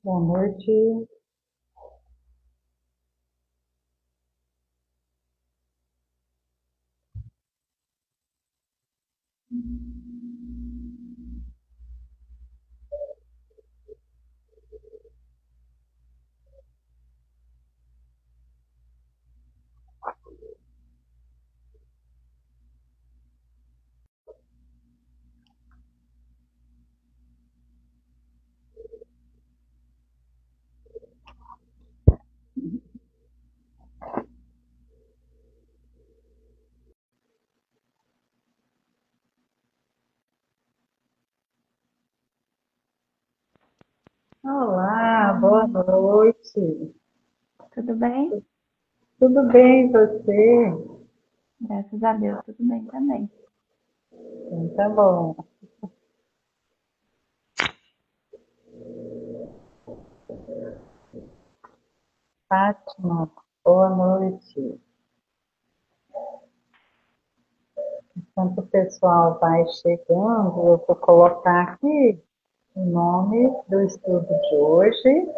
Boa noite. Olá, boa noite. Tudo bem? Tudo bem, você? Graças a Deus, tudo bem também. Tá bom. Fátima, boa noite. Enquanto o pessoal vai chegando, eu vou colocar aqui o nome do estudo de hoje.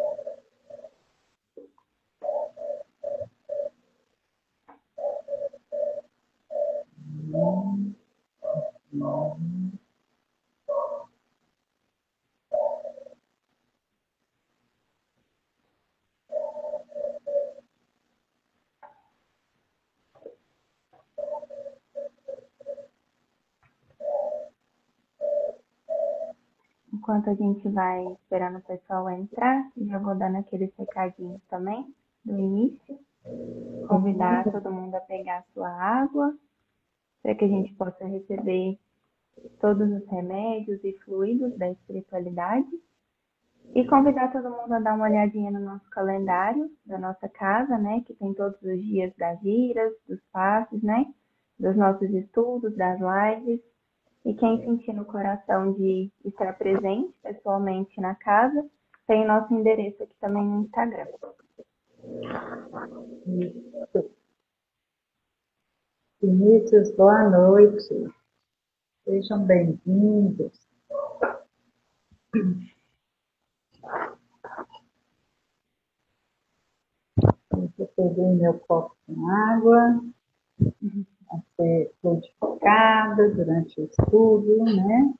Enquanto a gente vai esperando o pessoal entrar, já vou dando aqueles recadinhos também do início. Convidar todo mundo a pegar a sua água, para que a gente possa receber todos os remédios e fluidos da espiritualidade. E convidar todo mundo a dar uma olhadinha no nosso calendário da nossa casa, né? Que tem todos os dias das giras, dos passes, né? Dos nossos estudos, das lives. E quem sentir no coração de estar presente pessoalmente na casa, tem nosso endereço aqui também no Instagram. Vinícius, boa noite. Sejam bem-vindos. Eu peguei meu copo com água, a ser fluidificada durante o estudo, né?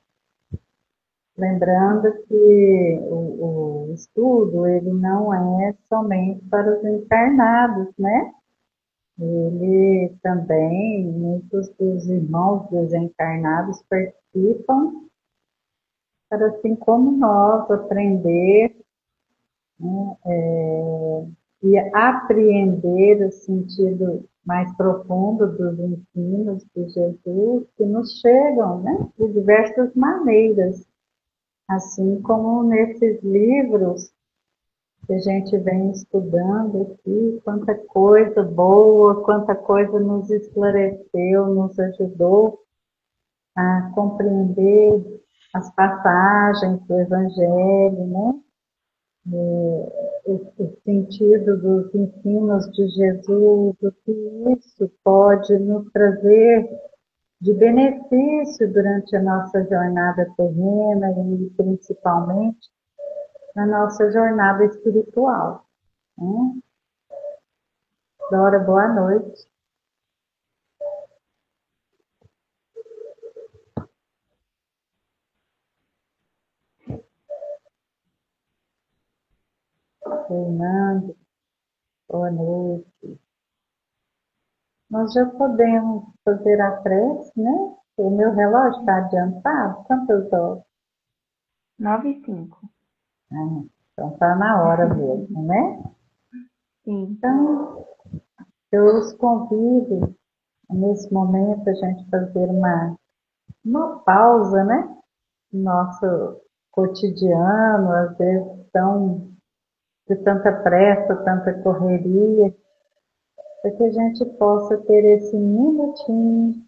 Lembrando que o estudo, ele não é somente para os encarnados, né? Ele também, muitos dos irmãos desencarnados participam, para assim como nós, aprender, né, e apreender o sentido mais profundo dos ensinos de Jesus, que nos chegam, né, de diversas maneiras. Assim como nesses livros que a gente vem estudando aqui, quanta coisa boa, quanta coisa nos esclareceu, nos ajudou a compreender as passagens do Evangelho, né? O sentido dos ensinos de Jesus, o que isso pode nos trazer de benefício durante a nossa jornada terrena e principalmente na nossa jornada espiritual. Né? Dora, boa noite. Fernando, boa noite. Nós já podemos fazer a prece, né? O meu relógio está adiantado. Quantas horas? 9 e 5. Ah, então está na hora mesmo, né? Sim. Então, eu os convido, nesse momento, a gente fazer uma pausa, né? Nosso cotidiano, às vezes tão de tanta pressa, tanta correria, para que a gente possa ter esse minutinho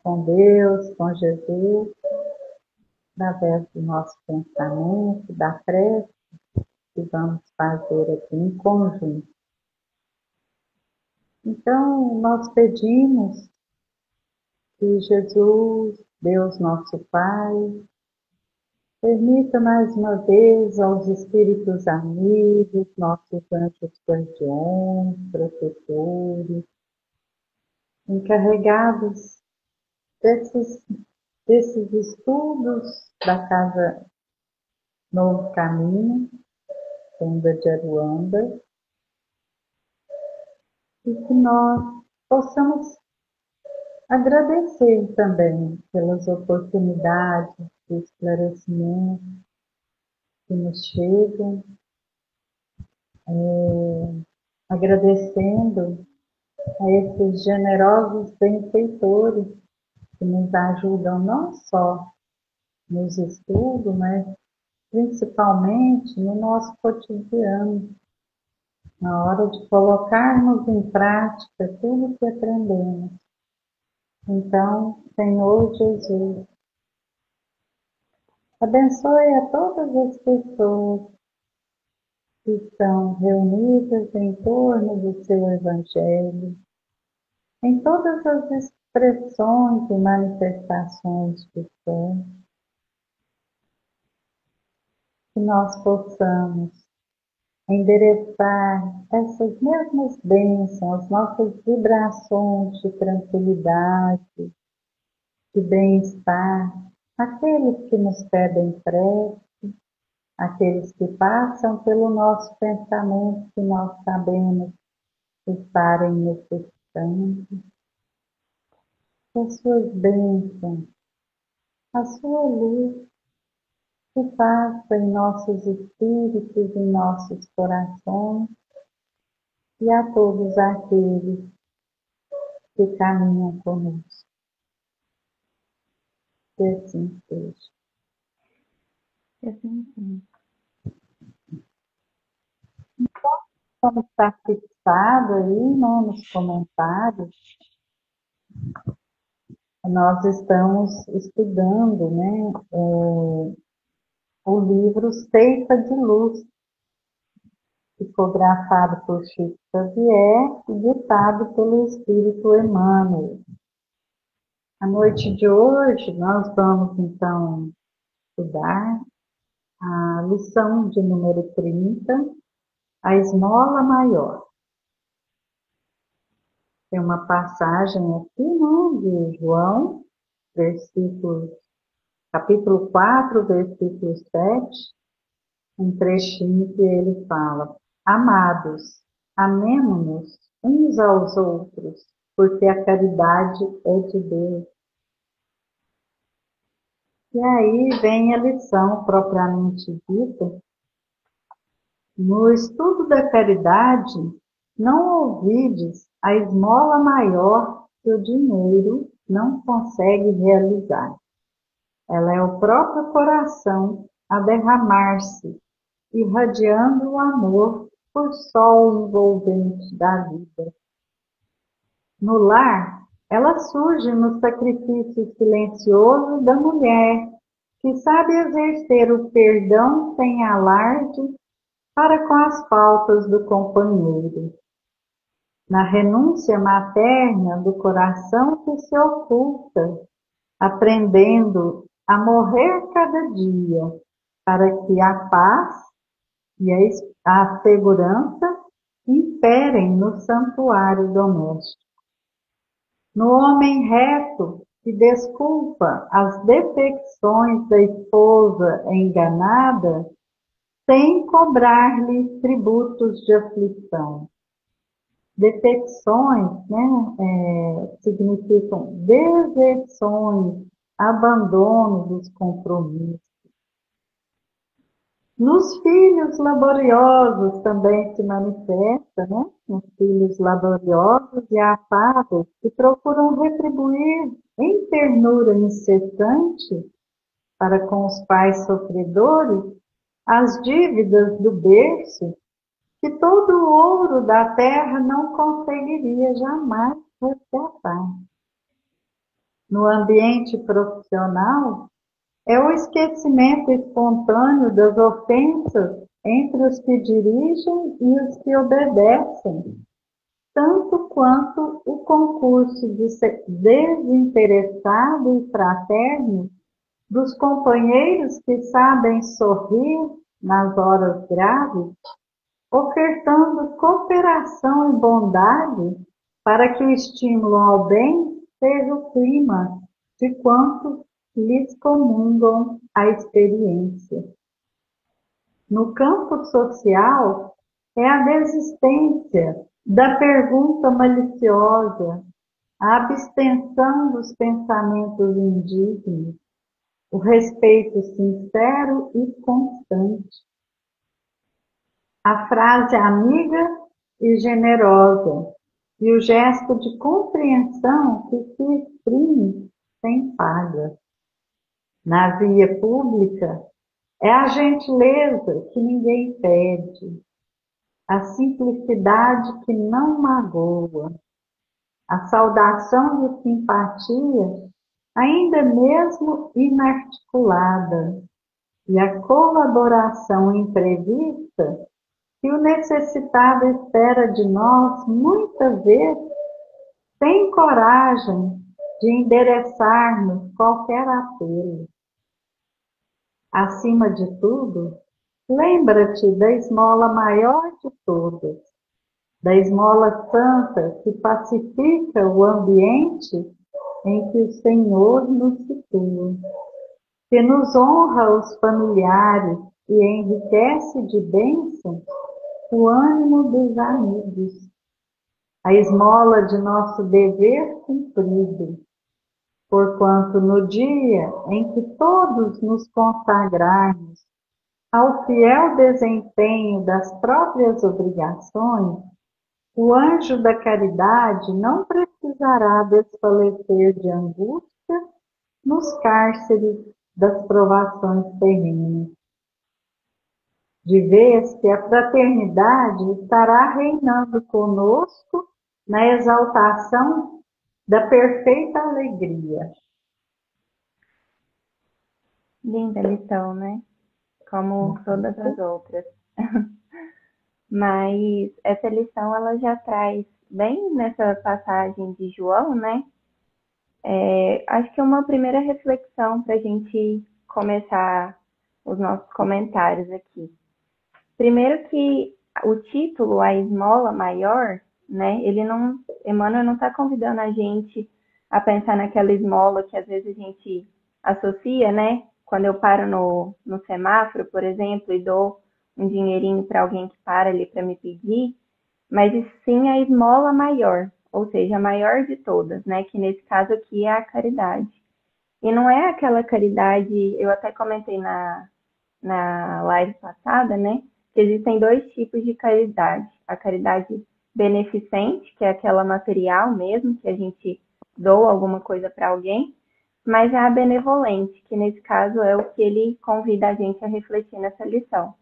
com Deus, com Jesus, através do nosso pensamento, da prece que vamos fazer aqui em conjunto. Então, nós pedimos que Jesus, Deus nosso Pai, Permita mais uma vez aos espíritos amigos, nossos anjos guardiões, protetores, encarregados desses estudos da Casa Novo Caminho, Tenda de Aruanda, e que nós possamos agradecer também pelas oportunidades de esclarecimento que nos chegam, agradecendo a esses generosos benfeitores que nos ajudam não só nos estudos, mas principalmente no nosso cotidiano, na hora de colocarmos em prática tudo que aprendemos. Então, Senhor Jesus, abençoe a todas as pessoas que estão reunidas em torno do seu Evangelho, em todas as expressões e manifestações de fé, que nós possamos endereçar essas mesmas bênçãos, nossas vibrações de tranquilidade, de bem-estar, aqueles que nos pedem prece, aqueles que passam pelo nosso pensamento que nós sabemos estarem necessitando, as suas bênçãos, a sua luz, que passa em nossos espíritos, em nossos corações, e a todos aqueles que caminham conosco. Que assim seja. Que assim seja. Como está fixado aí, né, nos comentários, nós estamos estudando, né, o livro Ceifa de Luz, psicografado por Chico Xavier e ditado pelo Espírito Emmanuel. À noite de hoje, nós vamos, então, estudar a lição de número 30, a esmola maior. Tem uma passagem aqui, né, de João, capítulo 4, versículo 7, um trechinho que ele fala: Amados, amemo-nos uns aos outros, porque a caridade é de Deus. E aí vem a lição propriamente dita. No estudo da caridade, não ouvides a esmola maior que o dinheiro não consegue realizar. Ela é o próprio coração a derramar-se, irradiando o amor por sol envolvente da vida. No lar, ela surge no sacrifício silencioso da mulher, que sabe exercer o perdão sem alarde para com as faltas do companheiro. Na renúncia materna do coração que se oculta, aprendendo a morrer cada dia, para que a paz e a segurança imperem no santuário doméstico. No homem reto, que desculpa as defecções da esposa enganada, sem cobrar-lhe tributos de aflição. Defecções, né, significam deserções, abandono dos compromissos. Nos filhos laboriosos também se manifesta, né? Nos filhos laboriosos e afáveis que procuram retribuir em ternura incessante para com os pais sofredores as dívidas do berço que todo o ouro da terra não conseguiria jamais resgatar. No ambiente profissional, é o esquecimento espontâneo das ofensas entre os que dirigem e os que obedecem, tanto quanto o concurso de ser desinteressado e fraterno dos companheiros que sabem sorrir nas horas graves, ofertando cooperação e bondade para que o estímulo ao bem seja o clima de quantos lhes comungam a experiência. No campo social, é a desistência da pergunta maliciosa, a abstenção dos pensamentos indignos, o respeito sincero e constante, a frase amiga e generosa e o gesto de compreensão que se exprime sem paga. Na via pública, é a gentileza que ninguém pede, a simplicidade que não magoa, a saudação de simpatia, ainda mesmo inarticulada, e a colaboração imprevista que o necessitado espera de nós, muitas vezes, sem coragem de endereçar-nos qualquer apelo. Acima de tudo, lembra-te da esmola maior de todas, da esmola santa que pacifica o ambiente em que o Senhor nos situa, que nos honra os familiares e enriquece de bênçãos o ânimo dos amigos, a esmola de nosso dever cumprido, porquanto no dia em que todos nos consagrarmos ao fiel desempenho das próprias obrigações, o anjo da caridade não precisará desfalecer de angústia nos cárceres das provações terrenas, de vez que a fraternidade estará reinando conosco na exaltação da perfeita alegria. Linda lição, né? Como todas as outras. Mas essa lição ela já traz bem nessa passagem de João, né? Acho que é uma primeira reflexão para a gente começar os nossos comentários aqui. Primeiro que o título, a esmola maior, né? Emmanuel não está convidando a gente a pensar naquela esmola que às vezes a gente associa, né? Quando eu paro no semáforo, por exemplo, e dou um dinheirinho para alguém que para ali para me pedir, mas sim a esmola maior, ou seja, a maior de todas, né? Que nesse caso aqui é a caridade. E não é aquela caridade, eu até comentei na live passada, né? Que existem dois tipos de caridade. A caridade beneficente, que é aquela material mesmo, que a gente doa alguma coisa para alguém, mas a benevolente, que nesse caso é o que ele convida a gente a refletir nessa lição,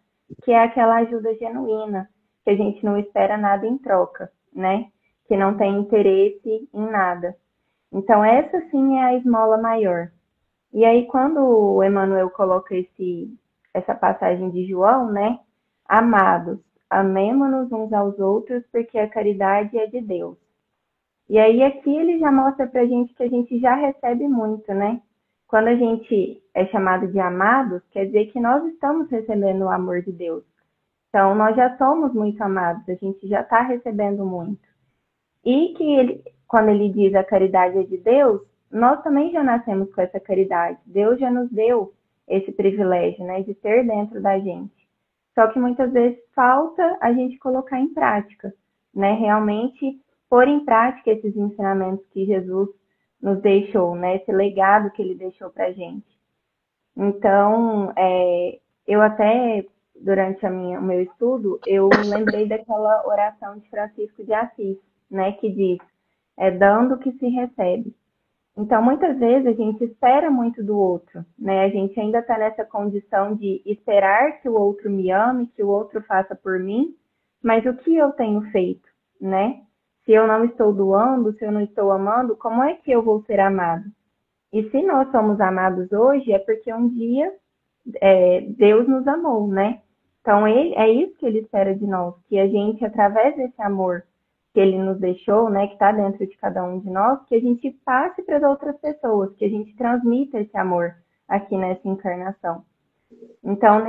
que é aquela ajuda genuína, que a gente não espera nada em troca, né? Que não tem interesse em nada. Então, essa sim é a esmola maior. E aí, quando o Emmanuel coloca essa passagem de João, né? Amados, amemo-nos uns aos outros, porque a caridade é de Deus. E aí, aqui ele já mostra pra gente que a gente já recebe muito, né? Quando a gente é chamado de amados, quer dizer que nós estamos recebendo o amor de Deus. Então, nós já somos muito amados, a gente já está recebendo muito. E que quando ele diz a caridade é de Deus, nós também já nascemos com essa caridade. Deus já nos deu esse privilégio, né, de ter dentro da gente. Só que muitas vezes falta a gente colocar em prática, né, realmente pôr em prática esses ensinamentos que Jesus nos deixou, né, esse legado que ele deixou para a gente. Então, eu até, durante o meu estudo, eu lembrei daquela oração de Francisco de Assis, né, que diz, é dando que se recebe. Então, muitas vezes a gente espera muito do outro, né? A gente ainda está nessa condição de esperar que o outro me ame, que o outro faça por mim, mas o que eu tenho feito, né? Se eu não estou doando, se eu não estou amando, como é que eu vou ser amado? E se nós somos amados hoje, é porque um dia Deus nos amou, né? Então, é isso que ele espera de nós, que a gente, através desse amor que ele nos deixou, né, que está dentro de cada um de nós, que a gente passe para as outras pessoas, que a gente transmita esse amor aqui nessa encarnação. Então,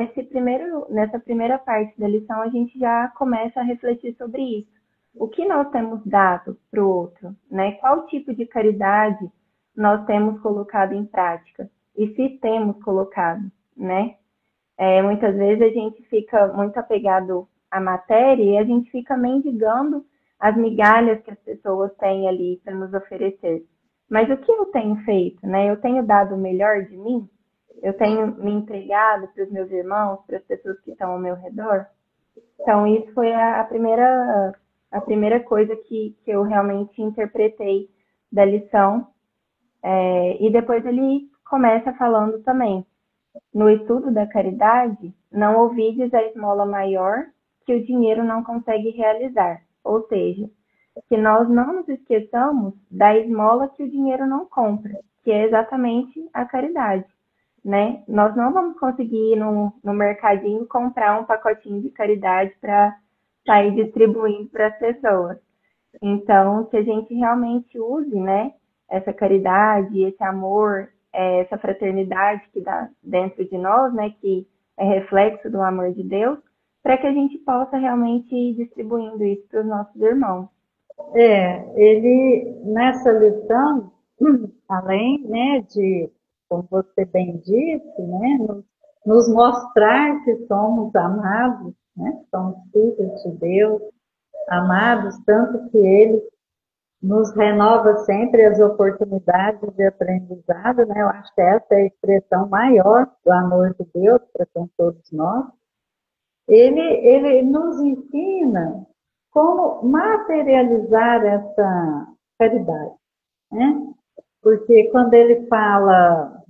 nessa primeira parte da lição, a gente já começa a refletir sobre isso. O que nós temos dado para o outro, né? Qual tipo de caridade nós temos colocado em prática? E se temos colocado, né? Muitas vezes a gente fica muito apegado à matéria e a gente fica mendigando as migalhas que as pessoas têm ali para nos oferecer. Mas o que eu tenho feito, né? Eu tenho dado o melhor de mim? Eu tenho me entregado para os meus irmãos, para as pessoas que estão ao meu redor? Então, isso foi a primeira coisa que eu realmente interpretei da lição. E depois ele começa falando também: no estudo da caridade, não ouvides a esmola maior que o dinheiro não consegue realizar. Ou seja, que nós não nos esqueçamos da esmola que o dinheiro não compra, que é exatamente a caridade, né? Nós não vamos conseguir ir no mercadinho comprar um pacotinho de caridade para sair distribuindo para as pessoas. Então, que a gente realmente use, né, essa caridade, esse amor, essa fraternidade que dá dentro de nós, né, que é reflexo do amor de Deus, para que a gente possa realmente ir distribuindo isso para os nossos irmãos. Ele, nessa lição, além, né, de, como você bem disse, né, nos mostrar que somos amados, né, somos filhos de Deus, amados, tanto que Ele nos renova sempre as oportunidades de aprendizado, né? Eu acho que essa é a expressão maior do amor de Deus para com todos nós. Ele nos ensina como materializar essa caridade, né? Porque quando ele fala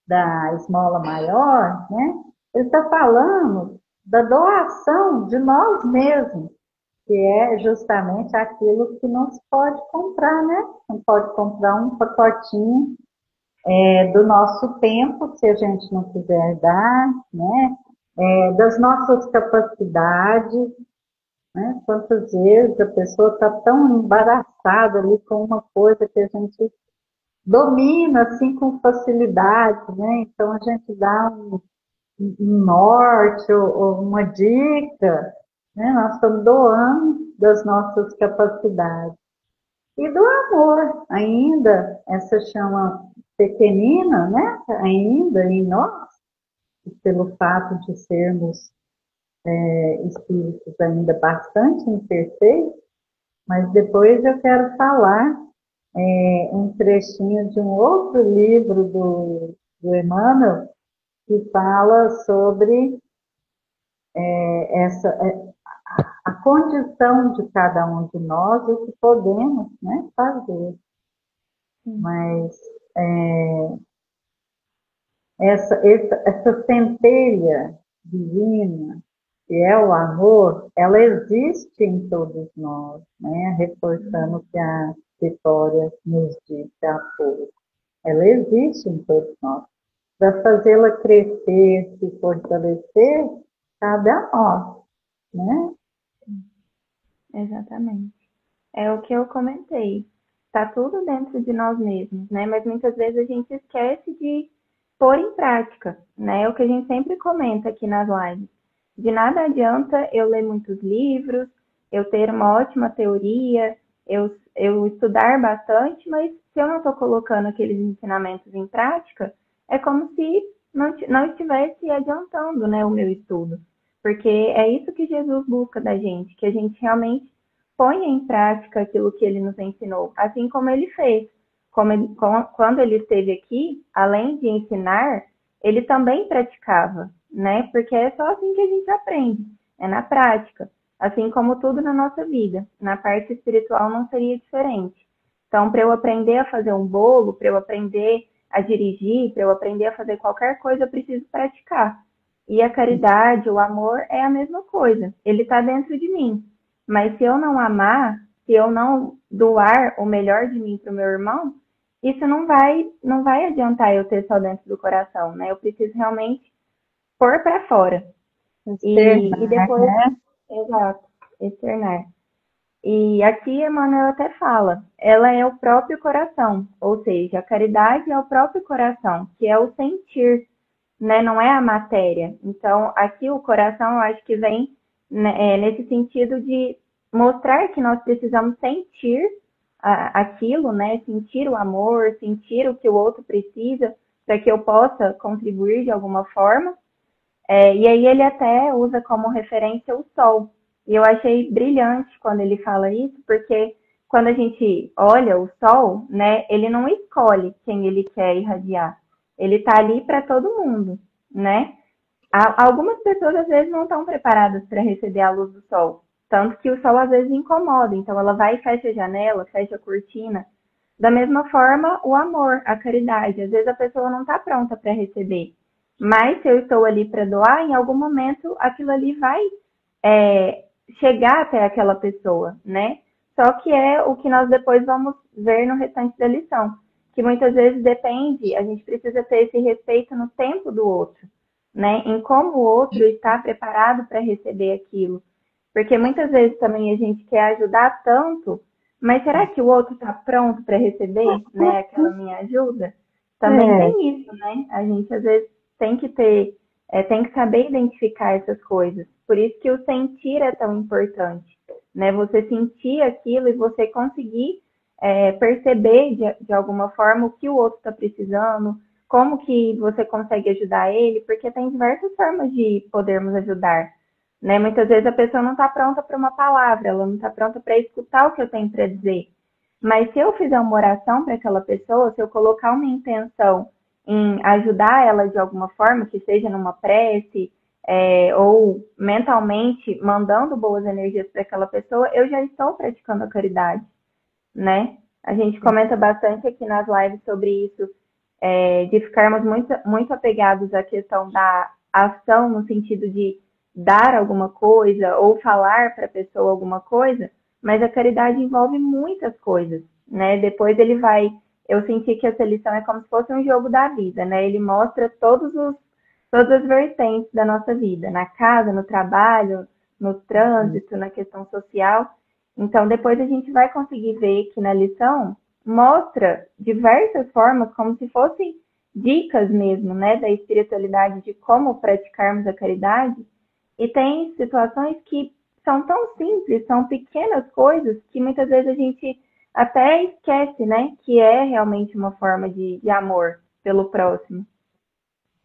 da esmola maior, né? Ele está falando da doação de nós mesmos, que é justamente aquilo que não se pode comprar, né? Não pode comprar um pacotinho do nosso tempo, se a gente não quiser dar, né? Das nossas capacidades, né? Quantas vezes a pessoa está tão embaraçada ali com uma coisa que a gente domina assim com facilidade, né? Então a gente dá um norte ou uma dica, né? Nós estamos doando das nossas capacidades. E do amor, ainda, essa chama pequenina, né? Ainda em nós, pelo fato de sermos espíritos ainda bastante imperfeitos, mas depois eu quero falar um trechinho de um outro livro do Emmanuel, que fala sobre essa, a condição de cada um de nós e o que podemos, né, fazer. Mas essa centelha divina, que é o amor, ela existe em todos nós, né? Reforçando o que a Vitória nos disse há pouco. Ela existe em todos nós. Para fazê-la crescer, se fortalecer, cabe a nós, né? Exatamente. É o que eu comentei. Está tudo dentro de nós mesmos, né? Mas muitas vezes a gente esquece de pôr em prática, né? É o que a gente sempre comenta aqui nas lives. De nada adianta eu ler muitos livros, eu ter uma ótima teoria, eu estudar bastante, mas se eu não estou colocando aqueles ensinamentos em prática, é como se não estivesse adiantando, né, o meu estudo. Porque é isso que Jesus busca da gente, que a gente realmente ponha em prática aquilo que ele nos ensinou, assim como ele fez. Quando ele esteve aqui, além de ensinar, ele também praticava, né? Porque é só assim que a gente aprende, é na prática. Assim como tudo na nossa vida. Na parte espiritual não seria diferente. Então, para eu aprender a fazer um bolo, para eu aprender a dirigir, para eu aprender a fazer qualquer coisa, eu preciso praticar. E a caridade, o amor é a mesma coisa. Ele está dentro de mim. Mas se eu não amar, se eu não doar o melhor de mim para o meu irmão, isso não vai adiantar eu ter só dentro do coração, né? Eu preciso realmente pôr para fora. E Externar, depois, né? exato, externar. E aqui Emmanuel até fala, ela é o próprio coração, ou seja, a caridade é o próprio coração, que é o sentir, né? Não é a matéria. Então, aqui o coração, eu acho que vem, né, nesse sentido de mostrar que nós precisamos sentir aquilo, né? Sentir o amor, sentir o que o outro precisa, para que eu possa contribuir de alguma forma. E aí ele até usa como referência o sol. E eu achei brilhante quando ele fala isso, porque quando a gente olha o sol, né, ele não escolhe quem ele quer irradiar. Ele está ali para todo mundo, né? Algumas pessoas às vezes não estão preparadas para receber a luz do sol, tanto que o sol às vezes incomoda, então ela vai e fecha a janela, fecha a cortina. Da mesma forma, o amor, a caridade, às vezes a pessoa não está pronta para receber, mas se eu estou ali para doar, em algum momento aquilo ali vai é, chegar até aquela pessoa, né? Só que é o que nós depois vamos ver no restante da lição, que muitas vezes depende, a gente precisa ter esse respeito no tempo do outro, né? Em como o outro está preparado para receber aquilo. Porque muitas vezes também a gente quer ajudar tanto, mas será que o outro está pronto para receber, né, aquela minha ajuda? Também É, tem isso, né? A gente às vezes tem que ter, tem que saber identificar essas coisas. Por isso que o sentir é tão importante, né? Você sentir aquilo e você conseguir perceber de alguma forma o que o outro está precisando, como que você consegue ajudar ele, porque tem diversas formas de podermos ajudar, né? Muitas vezes a pessoa não está pronta para uma palavra, ela não está pronta para escutar o que eu tenho para dizer. Mas se eu fizer uma oração para aquela pessoa, se eu colocar uma intenção em ajudar ela de alguma forma, que seja numa prece, ou mentalmente mandando boas energias para aquela pessoa, eu já estou praticando a caridade, né? A gente comenta bastante aqui nas lives sobre isso, de ficarmos muito, muito apegados à questão da ação, no sentido de dar alguma coisa ou falar para a pessoa alguma coisa, mas a caridade envolve muitas coisas, né? Depois ele vai. Eu senti que essa lição é como se fosse um jogo da vida, né? Ele mostra todas as vertentes da nossa vida, na casa, no trabalho, no trânsito, na questão social. Então, depois a gente vai conseguir ver que na lição mostra diversas formas, como se fossem dicas mesmo, né, da espiritualidade, de como praticarmos a caridade. E tem situações que são tão simples, são pequenas coisas que muitas vezes a gente até esquece, né, que é realmente uma forma de amor pelo próximo.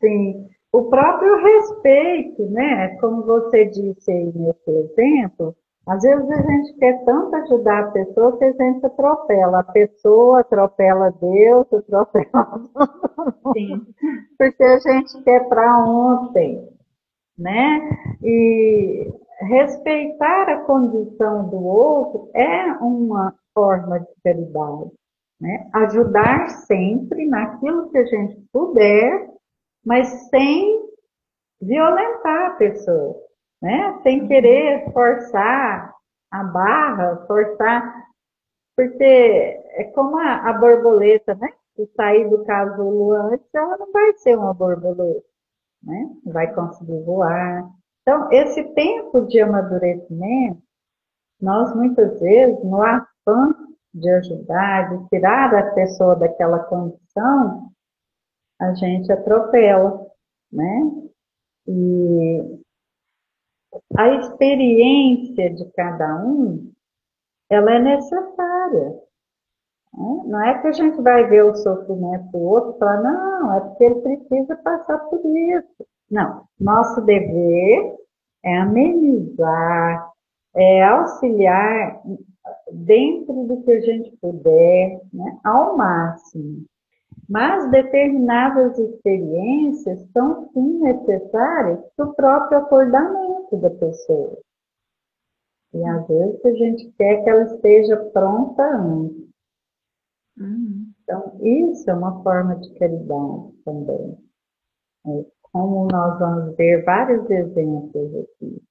sim. O próprio respeito, né? Como você disse aí nesse exemplo, às vezes a gente quer tanto ajudar a pessoa que a gente atropela. A pessoa atropela Deus, atropela Sim. porque a gente quer para ontem, né? E respeitar a condição do outro é uma forma de caridade, né? Ajudar sempre naquilo que a gente puder, mas sem violentar a pessoa, né? Sem querer forçar a barra, forçar, porque é como a borboleta, né? Se sair do casulo antes, ela não vai ser uma borboleta, né? Não vai conseguir voar. Então, esse tempo de amadurecimento, nós muitas vezes, no afã de ajudar, de tirar a pessoa daquela condição, a gente atropela, né? E a experiência de cada um, ela é necessária. Né? Não é que a gente vai ver o sofrimento do outro e falar, não, é porque ele precisa passar por isso. Não, nosso dever é amenizar, é auxiliar dentro do que a gente puder, né, ao máximo. Mas determinadas experiências são sim necessárias para o próprio acordamento da pessoa. E às vezes a gente quer que ela esteja pronta antes. Uhum. Então, isso é uma forma de caridade também. É, como nós vamos ver vários exemplos aqui.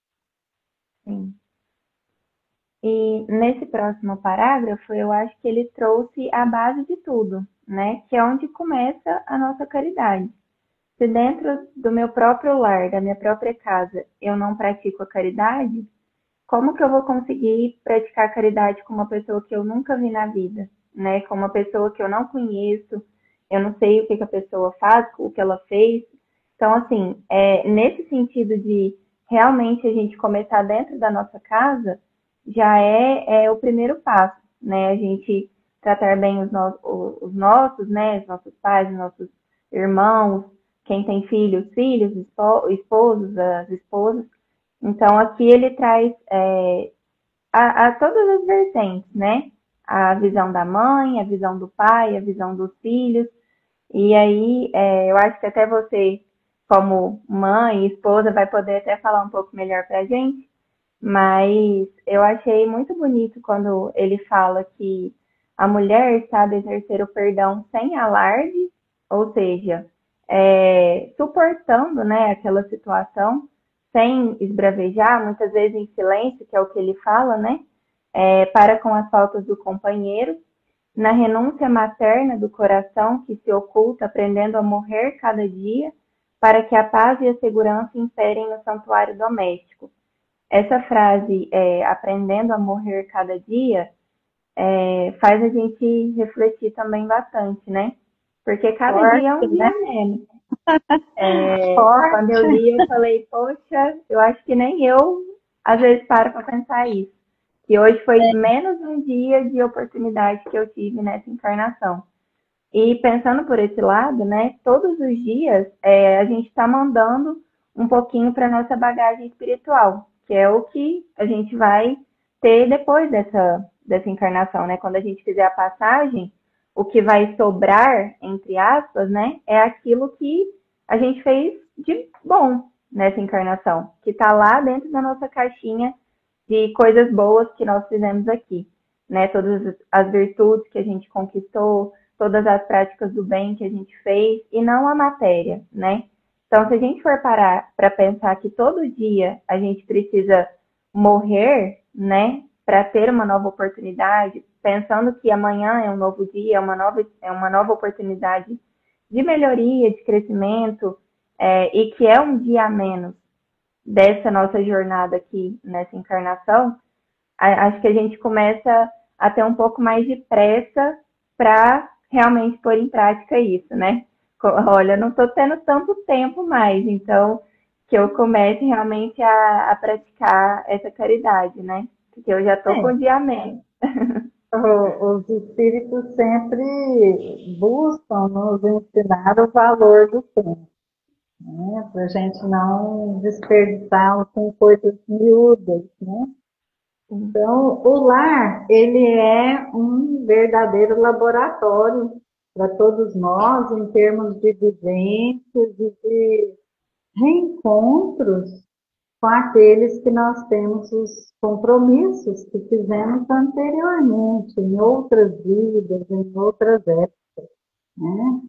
Sim. E nesse próximo parágrafo, eu acho que ele trouxe a base de tudo, né? Que é onde começa a nossa caridade. Se dentro do meu próprio lar, da minha própria casa, eu não pratico a caridade, como que eu vou conseguir praticar caridade com uma pessoa que eu nunca vi na vida, né? Com uma pessoa que eu não conheço, eu não sei o que, que a pessoa faz, o que ela fez. Então, assim, nesse sentido de realmente a gente começar dentro da nossa casa, já é o primeiro passo, né? A gente tratar bem os nossos, né? Os nossos pais, os nossos irmãos, quem tem filhos, filhos, esposos, as esposas. Então, aqui ele traz a todas as vertentes, né? A visão da mãe, a visão do pai, a visão dos filhos. E aí, eu acho que até você, como mãe e esposa, vai poder até falar um pouco melhor para a gente. Mas eu achei muito bonito quando ele fala que a mulher sabe exercer o perdão sem alarde, ou seja, suportando, né, aquela situação, sem esbravejar, muitas vezes em silêncio, que é o que ele fala, né, para com as faltas do companheiro, na renúncia materna do coração que se oculta, aprendendo a morrer cada dia, para que a paz e a segurança imperem no santuário doméstico. Essa frase, aprendendo a morrer cada dia, faz a gente refletir também bastante, né? Porque cada dia é Forte, um né? dia menos. Quando eu Forte. li, eu falei, poxa, eu acho que nem eu, às vezes, paro para pensar isso. Que hoje foi menos um dia de oportunidade que eu tive nessa encarnação. E pensando por esse lado, né, todos os dias a gente está mandando um pouquinho para nossa bagagem espiritual, que é o que a gente vai ter depois dessa encarnação, né? Quando a gente fizer a passagem, o que vai sobrar, entre aspas, né, é aquilo que a gente fez de bom nessa encarnação, que está lá dentro da nossa caixinha de coisas boas que nós fizemos aqui, né? Todas as virtudes que a gente conquistou, todas as práticas do bem que a gente fez e não a matéria, né? Então, se a gente for parar para pensar que todo dia a gente precisa morrer, né, para ter uma nova oportunidade, pensando que amanhã é um novo dia, é uma nova oportunidade de melhoria, de crescimento, e que é um dia a menos dessa nossa jornada aqui nessa encarnação, acho que a gente começa a ter um pouco mais de pressa para realmente pôr em prática isso, né? Olha, não estou tendo tanto tempo mais, então que eu comece realmente a praticar essa caridade, né? Porque eu já estou com É, o dia a menos. os espíritos sempre buscam nos ensinar o valor do tempo, né? Para a gente não desperdiçá-lo com coisas miúdas, né? Então, o lar, ele é um verdadeiro laboratório para todos nós, em termos de vivências e de reencontros com aqueles que nós temos os compromissos que fizemos anteriormente, em outras vidas, em outras épocas, né?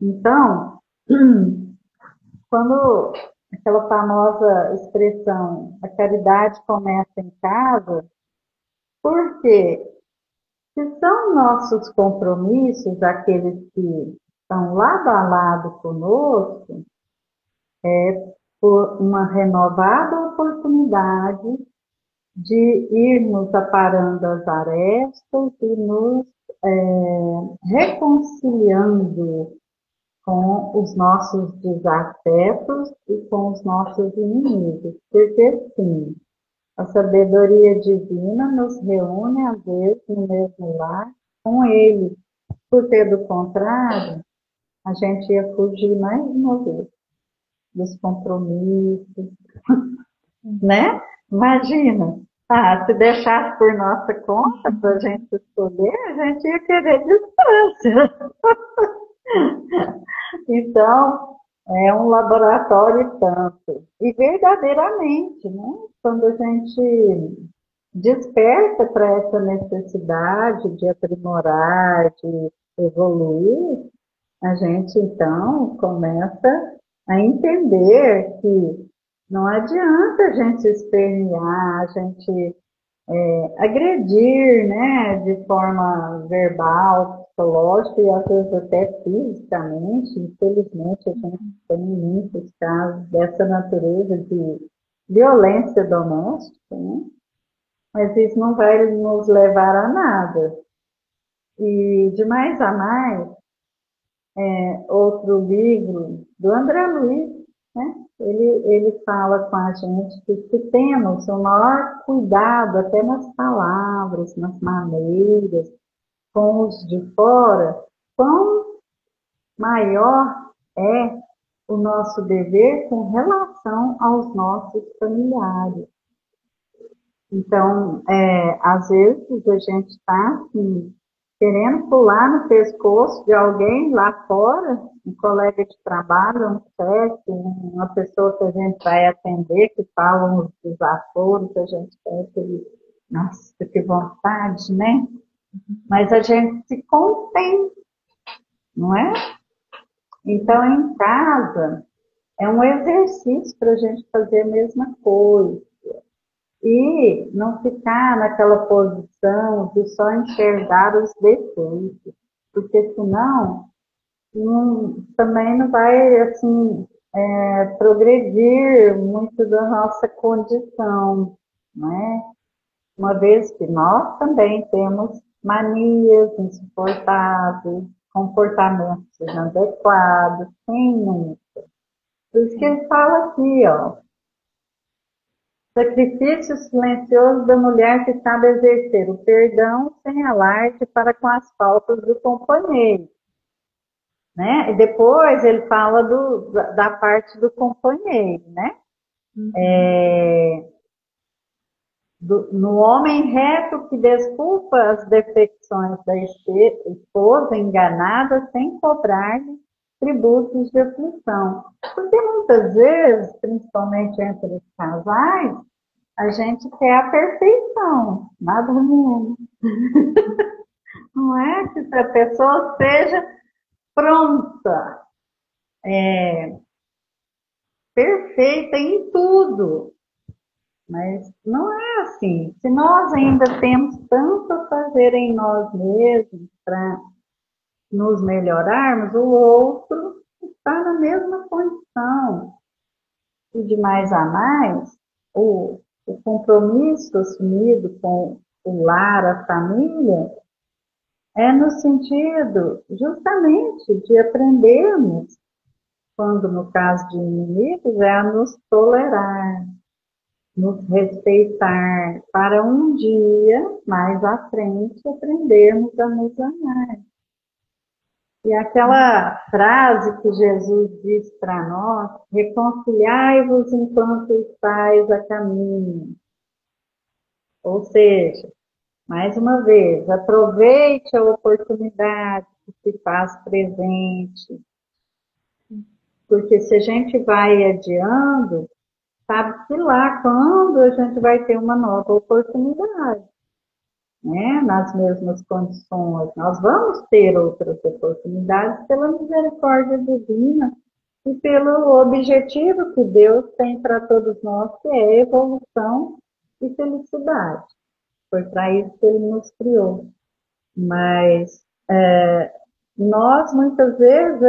Então, quando aquela famosa expressão, a caridade começa em casa, por quê? Se são nossos compromissos, aqueles que estão lado a lado conosco, por uma renovada oportunidade de irmos aparando as arestas e nos reconciliando com os nossos desafetos e com os nossos inimigos. Porque, sim, a sabedoria divina nos reúne, às vezes, no mesmo lar com ele. Porque, do contrário, a gente ia fugir mais uma vez dos compromissos, né? Imagina, se deixasse por nossa conta para a gente escolher, a gente ia querer distância. Então, é um laboratório e tanto. E verdadeiramente, né? Quando a gente desperta para essa necessidade de aprimorar, de evoluir, a gente então começa a entender que não adianta a gente se espernear, a gente agredir, né, de forma verbal, psicológica e às vezes até fisicamente. Infelizmente, a gente tem muitos casos dessa natureza de violência doméstica, né? mas isso não vai nos levar a nada. E de mais a mais, outro livro do André Luiz, né? Ele fala com a gente que se temos o maior cuidado até nas palavras, nas maneiras, com os de fora, quão maior é o nosso dever com relação aos nossos familiares. Então, às vezes a gente está assim, querendo pular no pescoço de alguém lá fora, um colega de trabalho, um chefe, uma pessoa que a gente vai atender, que fala uns desaforos, que a gente quer aquele, nossa, que vontade, né? Mas a gente se contém, não é? Então, em casa, é um exercício para a gente fazer a mesma coisa. E não ficar naquela posição de só enxergar os defeitos, porque senão também não vai assim progredir muito da nossa condição, né? Uma vez que nós também temos manias insuportáveis, comportamentos inadequados, sem número. Por isso que ele fala aqui, ó, sacrifício silencioso da mulher que sabe exercer o perdão sem alarde para com as faltas do companheiro. Né? E depois ele fala da parte do companheiro, né? No homem reto que desculpa as defecções da esposa enganada sem cobrar-lhe tributos de aflição. Porque muitas vezes, principalmente entre os casais, a gente quer a perfeição, nada menos. Não é que a pessoa seja pronta, perfeita em tudo. Mas não é assim. Se nós ainda temos tanto a fazer em nós mesmos para nos melhorarmos, o outro está na mesma condição. E de mais a mais, o compromisso assumido com o lar, a família, é no sentido justamente de aprendermos, quando no caso de inimigos, é a nos tolerar, nos respeitar, para um dia, mais à frente, aprendermos a nos amar. E aquela frase que Jesus diz para nós, reconciliai-vos enquanto estáis a caminho. Ou seja, mais uma vez, aproveite a oportunidade que se faz presente. Porque se a gente vai adiando, sabe que lá quando a gente vai ter uma nova oportunidade, né? Nas mesmas condições, nós vamos ter outras oportunidades pela misericórdia divina e pelo objetivo que Deus tem para todos nós, que é evolução e felicidade. Foi para isso que Ele nos criou. Mas nós muitas vezes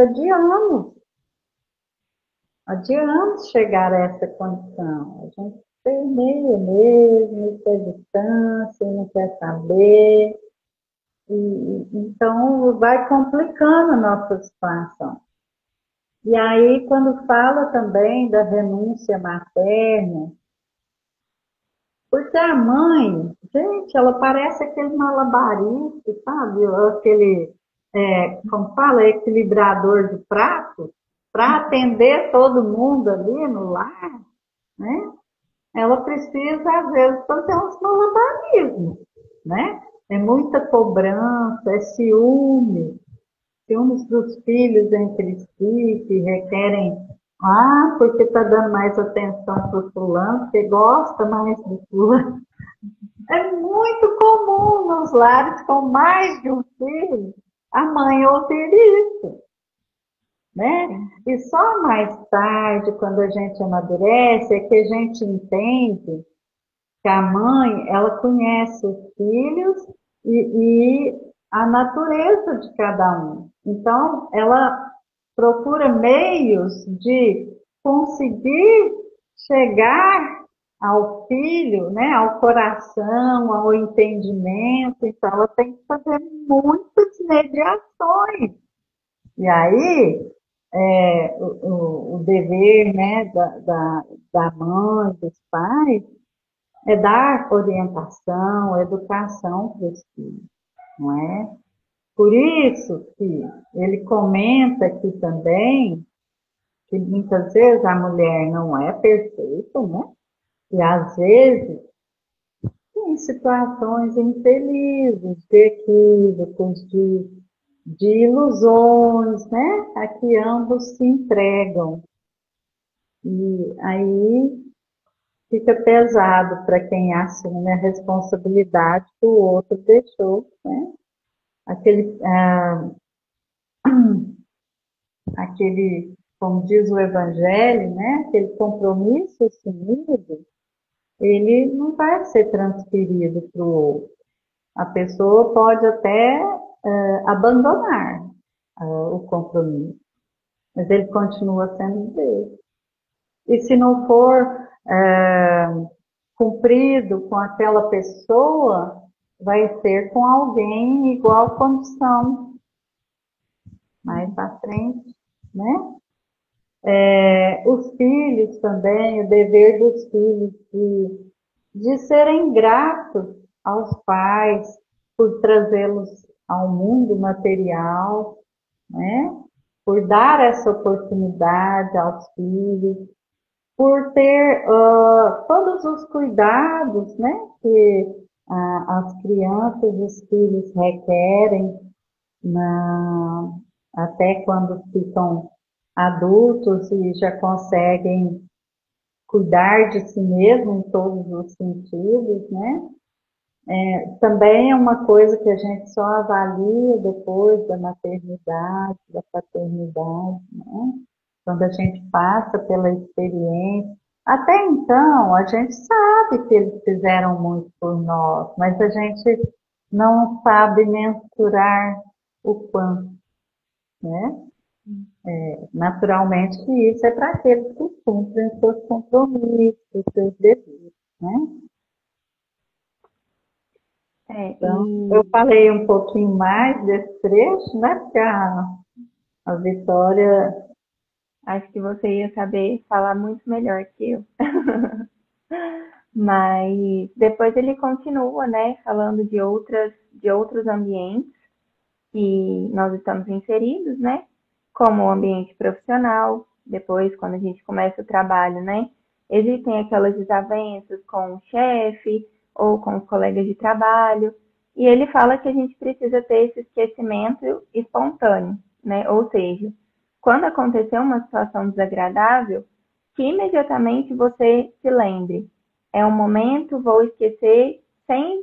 adiamos chegar a essa condição. A gente permeia mesmo, quer distância, não quer saber. Então, vai complicando a nossa situação. E aí, quando fala também da renúncia materna, porque a mãe, gente, ela parece aquele malabarista, sabe? Aquele, como fala, equilibrador de pratos, para atender todo mundo ali no lar, né? Ela precisa, às vezes, fazer uns malabarismos, né? É muita cobrança, é ciúmes dos filhos entre si, que requerem, porque está dando mais atenção para o fulano, porque gosta mais do fulano. É muito comum nos lares com mais de um filho a mãe ouvir isso. Né? E só mais tarde, quando a gente amadurece, é que a gente entende que a mãe, ela conhece os filhos e a natureza de cada um. Então, ela procura meios de conseguir chegar ao filho, né, ao coração, ao entendimento, então ela tem que fazer muitas mediações. E aí, o dever, né, da mãe, dos pais, é dar orientação, educação para os filhos, não é? Por isso que ele comenta aqui também que muitas vezes a mulher não é perfeita, né? E às vezes tem situações infelizes, de equívocos, de ilusões, né? A que ambos se entregam. E aí fica pesado para quem assume a responsabilidade que o outro deixou, né? Aquele, como diz o Evangelho, né? Aquele compromisso assumido, ele não vai ser transferido para o outro. A pessoa pode até abandonar o compromisso, mas ele continua sendo dele. E se não for cumprido com aquela pessoa, vai ser com alguém em igual condição mais para frente, né? Os filhos também, o dever dos filhos de serem gratos aos pais por trazê-los ao mundo material, né? Por dar essa oportunidade aos filhos, por ter todos os cuidados, né, que as crianças e os filhos requerem na, até quando ficam adultos e já conseguem cuidar de si mesmo em todos os sentidos, né? Também é uma coisa que a gente só avalia depois da maternidade, da paternidade, né? Quando a gente passa pela experiência. Até então, a gente sabe que eles fizeram muito por nós, mas a gente não sabe mensurar o quanto, né? Naturalmente que isso é para aqueles que cumprem seus compromissos, seus deveres, né? Então, eu E falei um pouquinho mais desse trecho, né? Porque a Vitória, acho que você ia saber falar muito melhor que eu. Mas depois ele continua, né, falando de outros ambientes que nós estamos inseridos, né, como o ambiente profissional. Depois, quando a gente começa o trabalho, né, existem aquelas desavenças com o chefe ou com os colegas de trabalho. E ele fala que a gente precisa ter esse esquecimento espontâneo, né, ou seja, quando acontecer uma situação desagradável, que imediatamente você se lembre. É um momento, vou esquecer, sem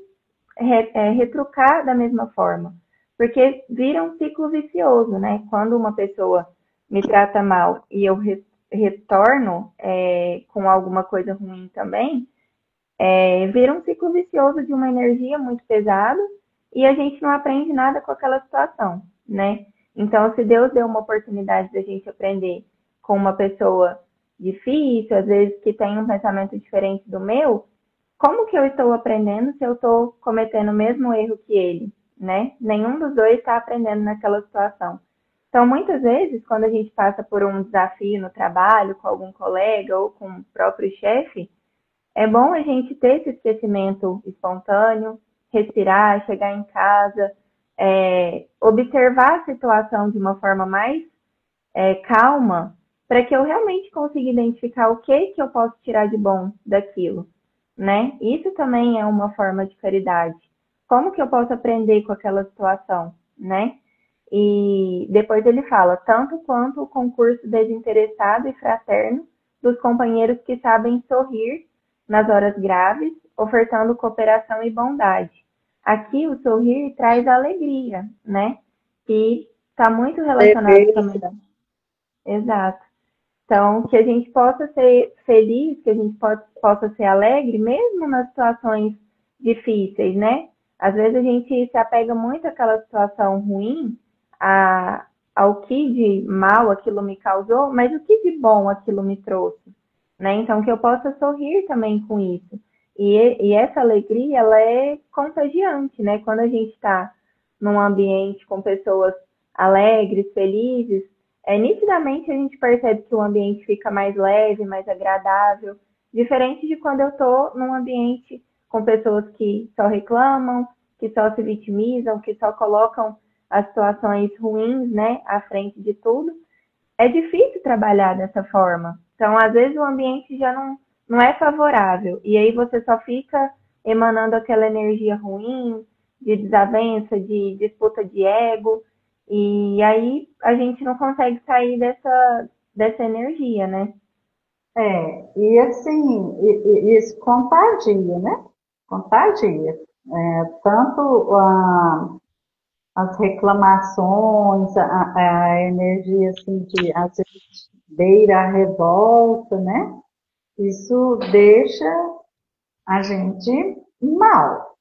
retrucar da mesma forma. Porque vira um ciclo vicioso, né? Quando uma pessoa me trata mal e eu retorno com alguma coisa ruim também, vira um ciclo vicioso de uma energia muito pesada e a gente não aprende nada com aquela situação, né? Então, se Deus deu uma oportunidade da gente aprender com uma pessoa difícil, às vezes que tem um pensamento diferente do meu, como que eu estou aprendendo se eu estou cometendo o mesmo erro que ele, né? Nenhum dos dois está aprendendo naquela situação. Então, muitas vezes, quando a gente passa por um desafio no trabalho, com algum colega ou com o próprio chefe, é bom a gente ter esse esquecimento espontâneo, respirar, chegar em casa, observar a situação de uma forma mais calma, para que eu realmente consiga identificar o que eu posso tirar de bom daquilo, né? Isso também é uma forma de caridade. Como que eu posso aprender com aquela situação, né? E depois ele fala, tanto quanto o concurso desinteressado e fraterno dos companheiros que sabem sorrir nas horas graves, ofertando cooperação e bondade. Aqui o sorrir traz alegria, né? Que está muito relacionado dever, também. Exato. Então, que a gente possa ser feliz, que a gente possa ser alegre, mesmo nas situações difíceis, né? Às vezes a gente se apega muito àquela situação ruim, ao que de mal aquilo me causou, mas o que de bom aquilo me trouxe, né? Então, que eu possa sorrir também com isso. E essa alegria, ela é contagiante, né? Quando a gente está num ambiente com pessoas alegres, felizes, nitidamente a gente percebe que o ambiente fica mais leve, mais agradável, diferente de quando eu estou num ambiente com pessoas que só reclamam, que só se vitimizam, que só colocam as situações ruins, né, à frente de tudo. É difícil trabalhar dessa forma. Então, às vezes, o ambiente já não é favorável. E aí você só fica emanando aquela energia ruim, de desavença, de disputa de ego. E aí a gente não consegue sair dessa energia, né? E assim, isso contagia, né? Contagia. Tanto as reclamações, a energia assim de às vezes beira a revolta, né? Isso deixa a gente mal.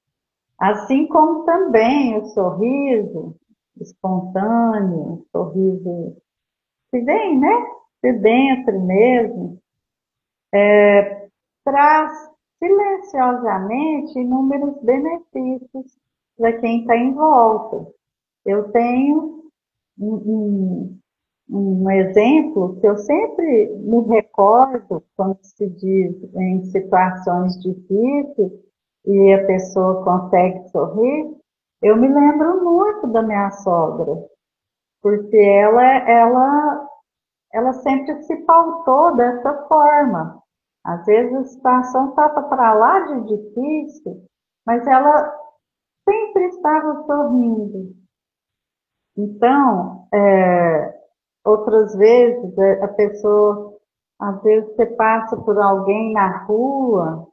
Assim como também o sorriso espontâneo, o sorriso que vem, né? De dentro mesmo, traz silenciosamente inúmeros benefícios para quem está em volta. Eu tenho um, um exemplo que eu sempre me recordo quando se diz em situações difíceis e a pessoa consegue sorrir. Eu me lembro muito da minha sogra, porque ela sempre se pautou dessa forma. Às vezes a situação estava para lá de difícil, mas ela sempre estava sorrindo. Então, outras vezes, a pessoa, às vezes você passa por alguém na rua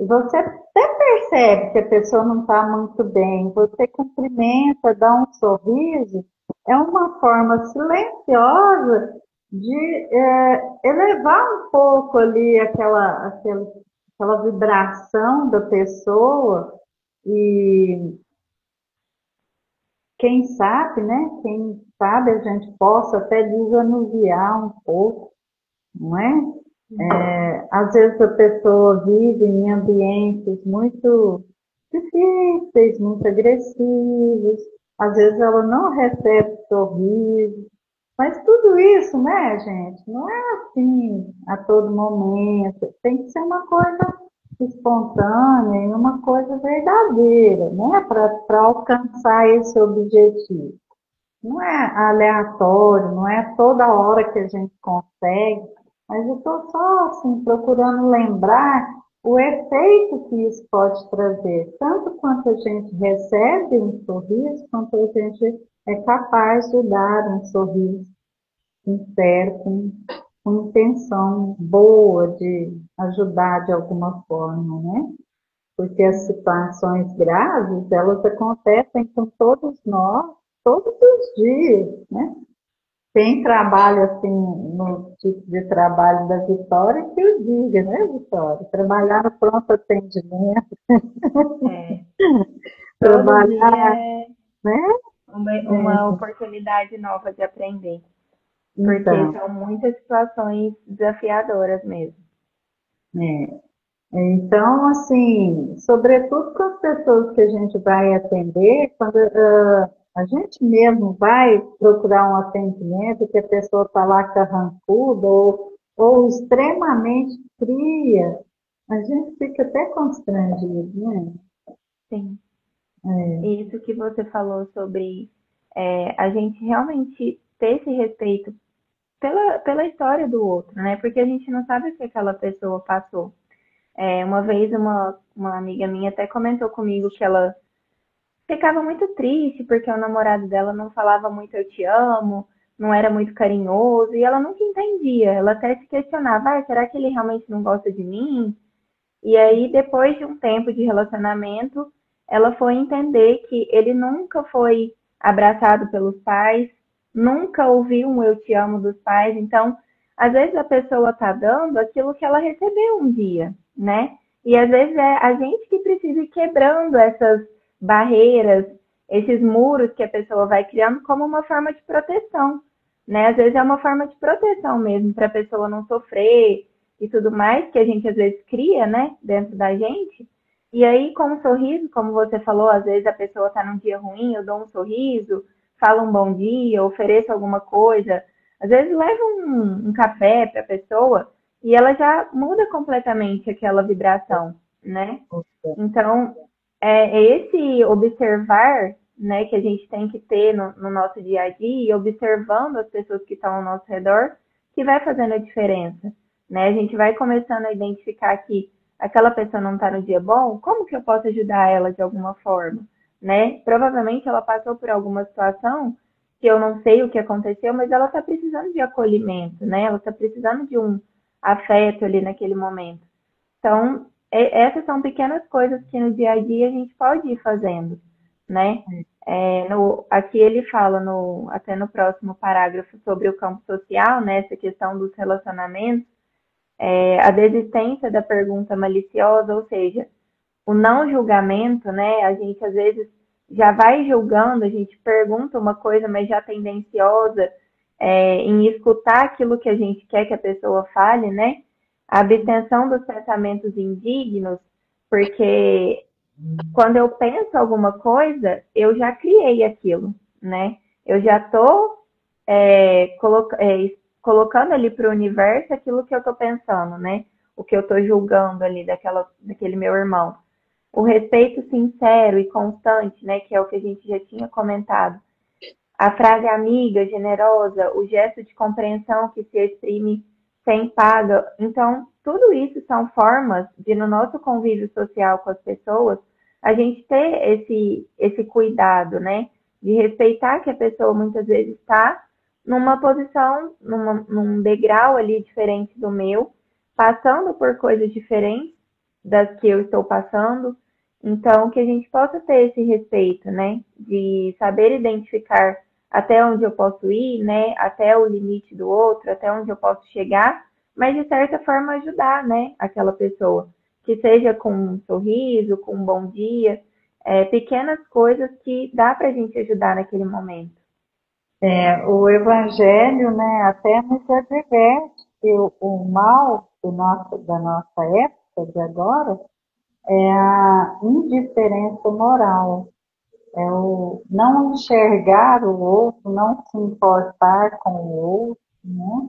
e você até percebe que a pessoa não está muito bem, você cumprimenta, dá um sorriso, é uma forma silenciosa de elevar um pouco ali aquela vibração da pessoa e quem sabe, né? Quem sabe a gente possa até desanuviar um pouco, não é? Às vezes a pessoa vive em ambientes muito difíceis, muito agressivos, às vezes ela não recebe sorriso, mas tudo isso, né, gente, não é assim a todo momento, tem que ser uma coisa espontânea e uma coisa verdadeira, né, para alcançar esse objetivo. Não é aleatório, não é toda hora que a gente consegue, mas eu estou só assim, procurando lembrar o efeito que isso pode trazer, tanto quanto a gente recebe um sorriso, quanto a gente é capaz de dar um sorriso sincero, com intenção boa de ajudar de alguma forma, né? Porque as situações graves, elas acontecem com todos nós, todos os dias, né? Quem trabalha assim no tipo de trabalho da Vitória, que eu diga, né, Vitória? Trabalhar no pronto atendimento, É. Todo dia trabalhar, é né? uma oportunidade nova de aprender, porque Então, são muitas situações desafiadoras mesmo. é. Então, assim, sobretudo com as pessoas que a gente vai atender, quando a gente mesmo vai procurar um atendimento que a pessoa está lá carrancuda ou extremamente fria, a gente fica até constrangido, né? Sim. E isso que você falou sobre a gente realmente ter esse respeito pela história do outro, né? Porque a gente não sabe o que aquela pessoa passou. Uma vez uma amiga minha até comentou comigo que ela ficava muito triste porque o namorado dela não falava muito eu te amo, não era muito carinhoso, e ela nunca entendia. Ela até se questionava, será que ele realmente não gosta de mim? E aí, depois de um tempo de relacionamento, ela foi entender que ele nunca foi abraçado pelos pais, nunca ouviu um eu te amo dos pais. Então, às vezes a pessoa está dando aquilo que ela recebeu um dia, né? E às vezes é a gente que precisa ir quebrando essas barreiras, esses muros que a pessoa vai criando como uma forma de proteção, né? Às vezes é uma forma de proteção mesmo, para a pessoa não sofrer, e tudo mais, que a gente às vezes cria, né, dentro da gente. E aí, com um sorriso, como você falou, às vezes a pessoa está num dia ruim, eu dou um sorriso, falo um bom dia, ofereço alguma coisa, às vezes levo um café para a pessoa e ela já muda completamente aquela vibração, né? Então, é esse observar, né, que a gente tem que ter no nosso dia a dia, e observando as pessoas que estão ao nosso redor, que vai fazendo a diferença, né? A gente vai começando a identificar que aquela pessoa não está no dia bom, como que eu posso ajudar ela de alguma forma, né? Provavelmente ela passou por alguma situação que eu não sei o que aconteceu, mas ela está precisando de acolhimento, né? Ela está precisando de um afeto ali naquele momento. Então, essas são pequenas coisas que no dia a dia a gente pode ir fazendo, né? Aqui ele fala, até no próximo parágrafo, sobre o campo social, né? Essa questão dos relacionamentos, a desistência da pergunta maliciosa, ou seja, o não julgamento, né? A gente às vezes já vai julgando, a gente pergunta uma coisa, mas já tendenciosa em escutar aquilo que a gente quer que a pessoa fale, né? A abstenção dos pensamentos indignos, porque quando eu penso alguma coisa, eu já criei aquilo, né? Eu já estou colocando ali para o universo aquilo que eu estou pensando, né? O que eu estou julgando ali daquele meu irmão. O respeito sincero e constante, né? Que é o que a gente já tinha comentado. A frase amiga, generosa, o gesto de compreensão que se exprime sem paga. Então, tudo isso são formas de, no nosso convívio social com as pessoas, a gente ter esse cuidado, né? De respeitar que a pessoa muitas vezes está numa posição, num degrau ali diferente do meu, passando por coisas diferentes das que eu estou passando. Então, que a gente possa ter esse respeito, né? De saber identificar até onde eu posso ir, né? Até o limite do outro, até onde eu posso chegar, mas de certa forma ajudar, né? Aquela pessoa, que seja com um sorriso, com um bom dia, pequenas coisas que dá para a gente ajudar naquele momento. O Evangelho, né, até nos adverte que o mal da nossa época, de agora, é a indiferença moral, é o não enxergar o outro, não se importar com o outro, né?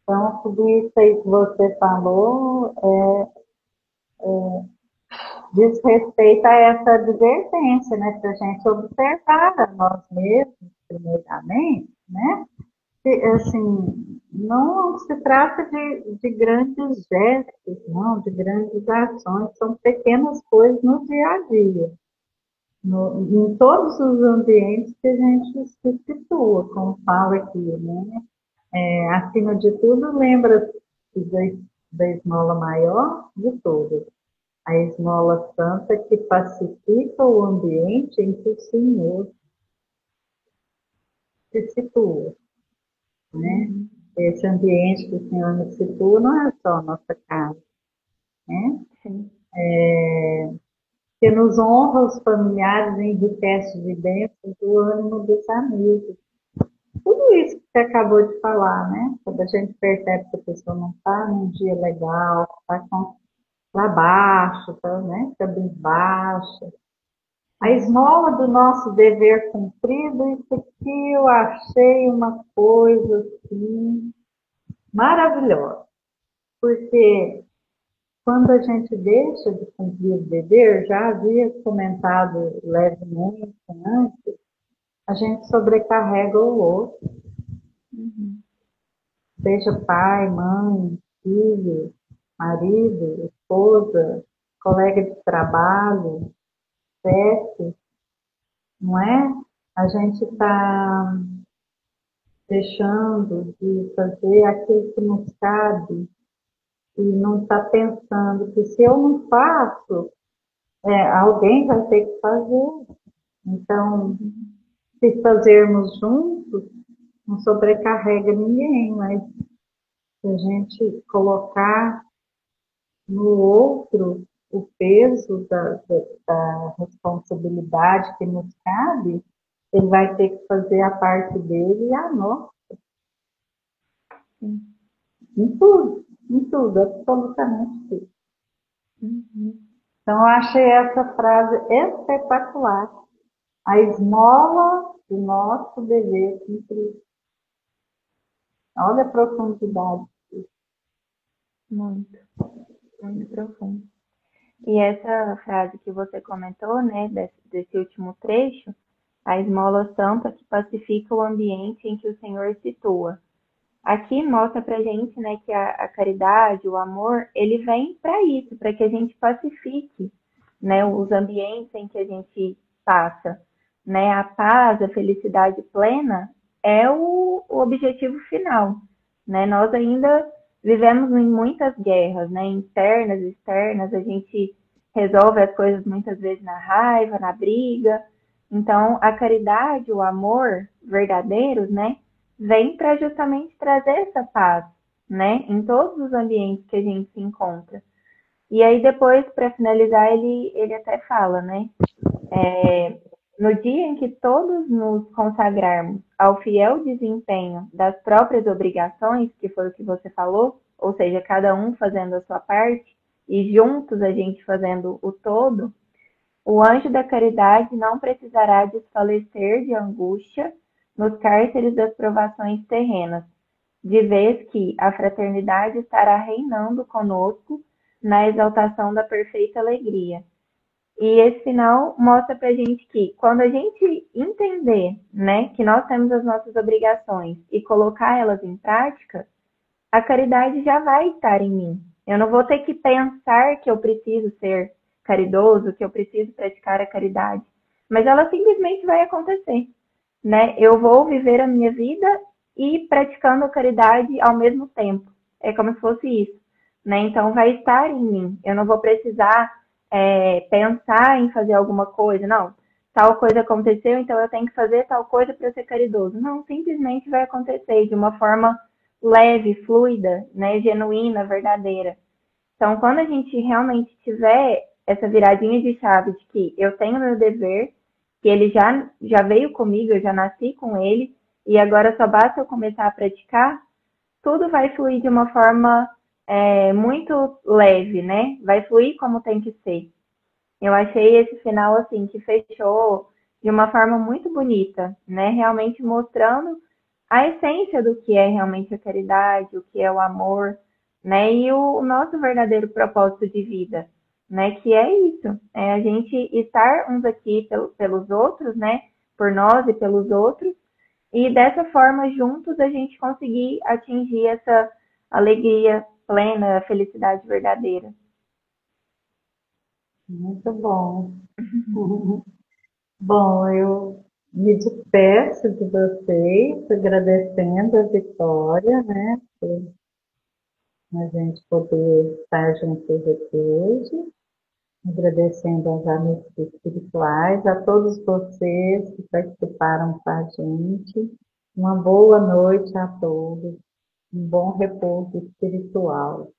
Então, tudo isso aí que você falou diz respeito a essa advertência, né? Para a gente observar a nós mesmos, primeiramente, né? Assim, não se trata de grandes gestos, não, de grandes ações, são pequenas coisas no dia a dia, em todos os ambientes que a gente se situa, como fala aqui, né? Acima de tudo, lembra da esmola maior de todas, a esmola santa que pacifica o ambiente em que o Senhor se situa, né? Esse ambiente que o Senhor nos situa não é só a nossa casa, né? Sim. Que nos honra os familiares e enriquece de bênçãos o ânimo dos amigos. Tudo isso que você acabou de falar, né? Quando a gente percebe que a pessoa não está num dia legal, está para baixo, tá, né? Fica bem baixa. A esmola do nosso dever cumprido, isso aqui eu achei uma coisa assim maravilhosa. Porque quando a gente deixa de cumprir o dever, já havia comentado levemente antes, a gente sobrecarrega o outro. Seja pai, mãe, filho, marido, esposa, colega de trabalho, chefe, não é? A gente está deixando de fazer aquilo que nos cabe e não está pensando que se eu não faço, alguém vai ter que fazer. Então, se fazermos juntos, não sobrecarrega ninguém, mas se a gente colocar no outro o peso da responsabilidade que nos cabe, ele vai ter que fazer a parte dele e a nossa. Sim. Em tudo. em tudo, absolutamente tudo. Uhum. Então, eu achei essa frase espetacular. A esmola do nosso dever cumprir. Olha a profundidade. Muito, muito profundo. E essa frase que você comentou, né, desse último trecho, a esmola santa que pacifica o ambiente em que o Senhor situa. Aqui mostra pra gente, né, que a caridade, o amor, ele vem para isso, para que a gente pacifique, né, os ambientes em que a gente passa, né? A paz, a felicidade plena é o objetivo final, né? Nós ainda vivemos em muitas guerras, né, internas, externas, a gente resolve as coisas muitas vezes na raiva, na briga. Então, a caridade, o amor verdadeiros, né, vem para justamente trazer essa paz, né, em todos os ambientes que a gente se encontra. E aí depois, para finalizar, ele até fala, né, no dia em que todos nos consagrarmos ao fiel desempenho das próprias obrigações, que foi o que você falou, ou seja, cada um fazendo a sua parte e juntos a gente fazendo o todo, o anjo da caridade não precisará desfalecer de angústia nos cárceres das provações terrenas, de vez que a fraternidade estará reinando conosco na exaltação da perfeita alegria. E esse final mostra pra gente que quando a gente entender, né, que nós temos as nossas obrigações e colocar elas em prática, a caridade já vai estar em mim. Eu não vou ter que pensar que eu preciso ser caridoso, que eu preciso praticar a caridade, mas ela simplesmente vai acontecer, né? Eu vou viver a minha vida e praticando a caridade ao mesmo tempo. É como se fosse isso, né? Então vai estar em mim. Eu não vou precisar pensar em fazer alguma coisa, não. Tal coisa aconteceu, então eu tenho que fazer tal coisa para ser caridoso. Não, simplesmente vai acontecer de uma forma leve, fluida, né, genuína, verdadeira. Então, quando a gente realmente tiver essa viradinha de chave de que eu tenho meu dever, que ele já veio comigo, eu já nasci com ele, e agora só basta eu começar a praticar, tudo vai fluir de uma forma muito leve, né? Vai fluir como tem que ser. Eu achei esse final assim que fechou de uma forma muito bonita, né? Realmente mostrando a essência do que é realmente a caridade, o que é o amor, né? E o nosso verdadeiro propósito de vida, né? Que é isso, é a gente estar uns aqui pelos outros, né? Por nós e pelos outros, e dessa forma juntos a gente conseguir atingir essa alegria plena, felicidade verdadeira. Muito bom. Bom, eu me despeço de vocês, agradecendo a Vitória, né, por a gente poder estar juntos aqui hoje, agradecendo aos amigos espirituais, a todos vocês que participaram com a gente. Uma boa noite a todos, um bom repouso espiritual.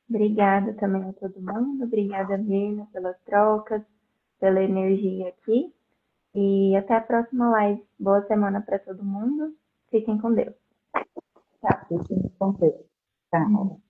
Obrigada também a todo mundo. Obrigada, Mirna, pelas trocas, pela energia aqui. E até a próxima live. Boa semana para todo mundo. Fiquem com Deus. Tchau. Fiquem com Deus. Tchau.